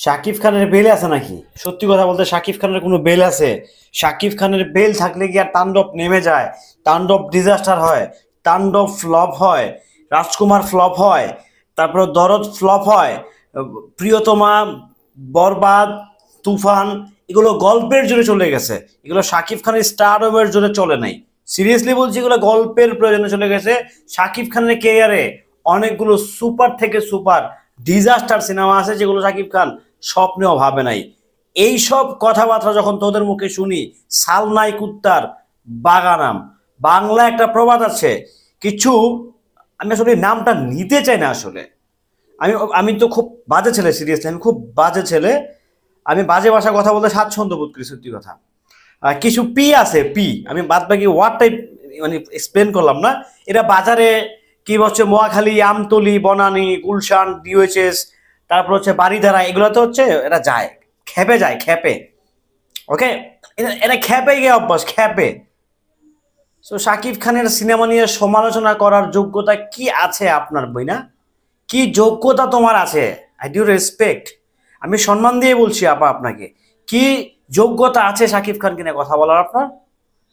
শাকিব খানের বেল আছে নাকি? সত্যি কথা বলতে শাকিব খানের কোনো বেল আছে? শাকিব খানের বেল থাকলে কি আর তাণ্ডব নেমে যায়? তাণ্ডব ডিজাস্টার হয়, তাণ্ডব ফ্লপ হয়, রাজকুমার ফ্লপ হয়, তারপর দরদ ফ্লপ হয়, প্রিয়তমা, বরবাদ, তুফান, এগুলো গল্পের জোরে চলে গেছে। এগুলো শাকিব খানের স্টারডমের জোরে চলে নাই। সিরিয়াসলি বলছি, এগুলো গল্পের প্রয়োজনে চলে গেছে। শাকিব খানের কেরিয়ারে অনেকগুলো সুপার থেকে সুপার ডিজাস্টার সিনেমা আছে যেগুলো শাকিব খান স্বপ্নেও ভাবে নাই। এই সব কথাবার্তা যখন তোদের মুখে শুনি, সালনাই কুত্তার বাগানাম। বাংলা একটা প্রবাদ আছে কিছু, আমি আসলে নামটা নিতে চাই না আসলে। আমি আমি তো খুব বাজে ছেলে, সিরিয়াসলি আমি খুব বাজে ছেলে। আমি বাজে ভাষা কথা বলতে স্বাচ্ছন্দ্য বোধ করি, সত্যি কথা। কিছু পি আছে, পি, আমি বাদ বাকি ওয়ার্ডটাই মানে এক্সপ্লেন করলাম না। এটা বাজারে কি হচ্ছে, মোয়াখালী, আমতলি, বনানী, গুলশান, ডিওএইচএস, তারপর হচ্ছে বাড়িধারা, এগুলোতে হচ্ছে এরা যায়, খেপে যায়, খেপে। ওকে, এরা খেপে গিয়ে অভ্যাস, খেপে। তো শাকিব খানের সিনেমা নিয়ে সমালোচনা করার যোগ্যতা কি আছে আপনার, বই না? কি যোগ্যতা তোমার আছে? আই ডিউ রেসপেক্ট, আমি সম্মান দিয়ে বলছি আপা আপনাকে, কি যোগ্যতা আছে শাকিব খানকে নিয়ে কথা বলার আপনার?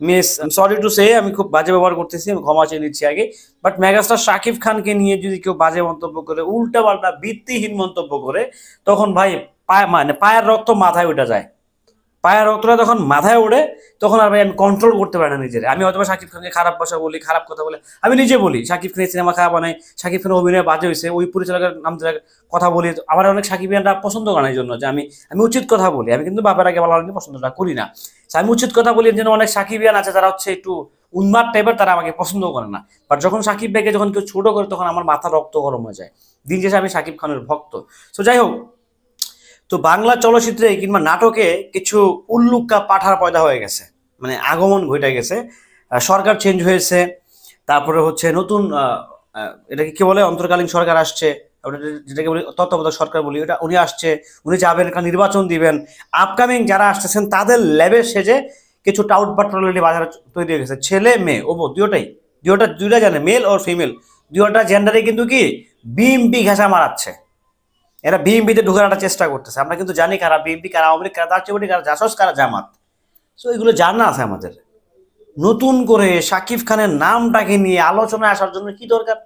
মিস, সরি টু সে, আমি খুব বাজে ব্যবহার করতেছি, আমি ক্ষমা চেয়ে নিচ্ছি আগে। বাট মেগাস্টার শাকিব খানকে নিয়ে যদি কেউ বাজে মন্তব্য করে, উল্টা পাল্টা ভিত্তিহীন মন্তব্য করে, তখন ভাই মানে পায়ের রক্ত মাথায় উঠে যায়। পায়ের রক্তটা তখন মাথায় ওঠে, তখন আর ভাই আমি কন্ট্রোল করতে পারি না নিজের। আমি হয়তো শাকিব খানকে খারাপ ভাষা বলি, খারাপ কথা বলে, আমি নিজে বলি শাকিব খানের সিনেমা খারাপ বানাই, শাকিব খানের অভিনয় বাজে হয়েছে, ওই পরিচালকের নাম ধরে কথা বলি। আমার অনেক সাকিবিয়ানরা পছন্দ করে না এই জন্য যে আমি আমি উচিত কথা বলি। আমি কিন্তু বাবার আগে বলা পছন্দটা করি না। আমি উচিত কথা বলি, যেন অনেক সাকিবিয়ান আছে যারা হচ্ছে একটু উন্মাদ টাইপের, তারা আমাকে পছন্দ করে না। বাট যখন সাকিব ভাইকে যখন কেউ ছোট করে, তখন আমার মাথা রক্ত গরম হয়ে যায়। দিন শেষে আমি সাকিব খানের ভক্ত। তো যাই হোক, তো বাংলা চলচ্চিত্রে কিংবা নাটকে কিছু উল্লুক্কা পাঠার পয়দা হয়ে গেছে, মানে আগমন ঘটে গেছে। সরকার চেঞ্জ হয়েছে, তারপরে হচ্ছে নতুন এটাকে কি বলে, অন্তর্কালীন সরকার আসছে, যেটাকে বলি তত্ত্বাবধায়ক সরকার বলি, এটা উনি আসছে, উনি যাবেন, একটা নির্বাচন দিবেন। আপকামিং যারা আসতেছেন তাদের লেভেল সেজে কিছু টাউট পাট্রোলি বাজারে তৈরি হয়ে গেছে, ছেলে মেয়ে ওবো দুইটা জানে, মেল ওর ফিমেল, দুইটা জেন্ডারে কিন্তু কি বিএমপি ঘেঁষা মারাচ্ছে। এরা বিএনপিতে ঢোকার একটা চেষ্টা করতেছে। আমরা কিন্তু জানি কারা বিএনপি, কারা আওয়ামী লীগ, কারা দার্চেবটি, কারা জাসস, কারা জামাত। সো এগুলো জানা আছে আমাদের। নতুন করে শাকিব খানের নামটাকে নিয়ে আলোচনায় আসার জন্য কি দরকার?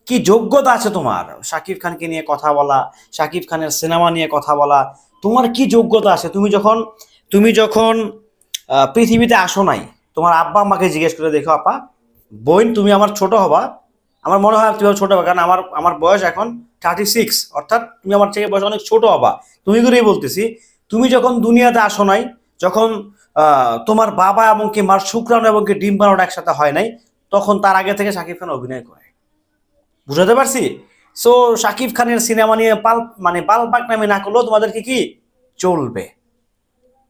কি যোগ্যতা আছে তোমার শাকিব খানকে নিয়ে কথা বলা, শাকিব খানের সিনেমা নিয়ে কথা বলা? তোমার কি যোগ্যতা আছে? তুমি যখন পৃথিবীতে আসো নাই, তোমার আব্বা আমাকে জিজ্ঞেস করে দেখো, আপা বোন তুমি আমার ছোট হবা, আমার মনে হয় তুমি ছোট হবে, কারণ আমার আমার বয়স এখন 36, অর্থাৎ তুমি আমার থেকে বয়স অনেক ছোট হবা। তুমি করেই বলতেছি, তুমি যখন দুনিয়াতে আসো নাই, যখন তোমার বাবা এবং কি মার শুক্রাণু এবং কি ডিম বানানোটা একসাথে হয় নাই, তখন তার আগে থেকে শাকিব খান অভিনয় করে। বুঝাতে পারছি? সো শাকিব খানের সিনেমা নিয়ে মানে পালপাক নামে না করলেও তোমাদেরকে কি চলবে,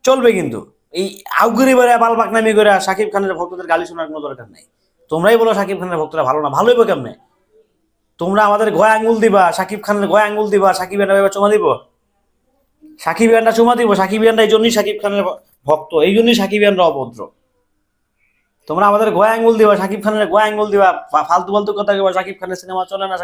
চলবে কিন্তু। এই আউগুরি বেড়ে বালবাক নামি করে শাকিব খানের ভক্তদের গালি শোনার কোনো দরকার নেই। তোমরাই বলো শাকিব খানের ভক্তরা ভালো না, ভালো হইব কেমনে? তোমরা আমাদের গয় আঙ্গুল দিবা, শাকিব খানের গয় আঙ্গুল দিবা, সাকিব ইয়ানরা চুমা দিব, সাকিব ইয়ানরা চুমা দিব। সাকিব ইয়ানরা এই জন্যই শাকিব খানের ভক্ত, এই জন্যই সাকিব ইয়ানরা অভদ্র। তোমরা আমাদের গয় আঙ্গুল দিবা, শাকিব খানের গয় আঙ্গুল দিবা, ফালতু ফালতু কথা কইবা, শাকিব খানের সিনেমা চলে না,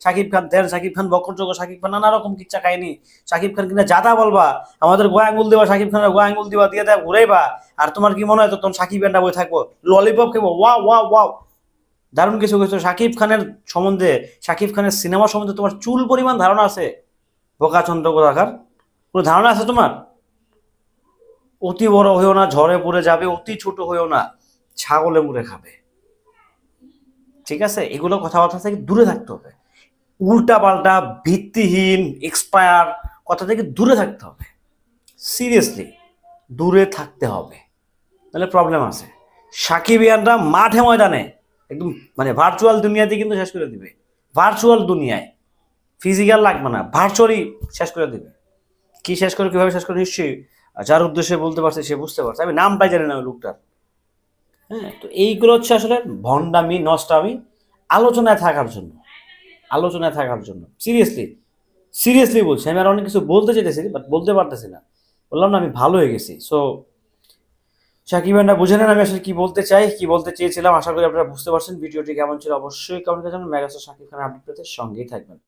শাকিব খান দেন, শাকিব খান বকরযোগ্য, শাকিব খান নানা রকম কিচ্ছা কাহিনী, শাকিব খান কিনা জাদা বলবা, আমাদের গয় আঙ্গুল দিবা, শাকিব খানের গয় আঙ্গুল দিবা, দিয়ে দেয় ঘুরাইবা। আর তোমার কি মনে হয় তখন সাকিব ইয়ানরা বই থাকবো ললিপপ খেবো? ওয়াও ওয়াও ওয়াও, দারুণ কিছু কিছু। শাকিব খানের সম্বন্ধে, শাকিব খানের সিনেমা সম্বন্ধে তোমার চুল পরিমাণ ধারণা আছে? বোকা চন্দ্র কোথাকার, কোনো ধারণা আছে তোমার? অতি বড় হয়েও না, ঝড়ে পড়ে যাবে, অতি ছোট হয়েও না, ছাগলে মুড়ে খাবে। ঠিক আছে, এগুলো কথাবার্তা থেকে দূরে থাকতে হবে। উল্টা পাল্টা ভিত্তিহীন এক্সপায়ার কথা থেকে দূরে থাকতে হবে। সিরিয়াসলি দূরে থাকতে হবে, তাহলে প্রবলেম আছে। সাকিবিয়ানরা মাঠে ময়দানে একদম মানে ভার্চুয়াল দুনিয়াতে কিন্তু শেষ করে দিবে। ভার্চুয়াল দুনিয়ায় ফিজিক্যাল লাগবে না, ভার্চুয়ালি শেষ করে দিবে। কি শেষ করে, কিভাবে শেষ করে, নিশ্চয়ই যার উদ্দেশ্যে বলতে পারছে সে বুঝতে পারছে। আমি নামটাই জানি না ওই লোকটার। হ্যাঁ, তো এইগুলো হচ্ছে আসলে ভণ্ডামি, নষ্টামি, আলোচনায় থাকার জন্য, আলোচনায় থাকার জন্য। সিরিয়াসলি সিরিয়াসলি বলছি, আমি আর অনেক কিছু বলতে চাইতেছি বাট বলতে পারতেছি না। বললাম না আমি ভালো হয়ে গেছি। সো সাকিব ভাইরা বুঝে নেন আমি আসলে কি বলতে চাই, কি বলতে চেয়েছিলাম। আশা করি আপনারা বুঝতে পারছেন। ভিডিওটি কেমন ছিল অবশ্যই কমেন্ট করে জানাবেন। মেগাস্টার শাকিব খানের আপডেট পেতে সঙ্গেই থাকবেন।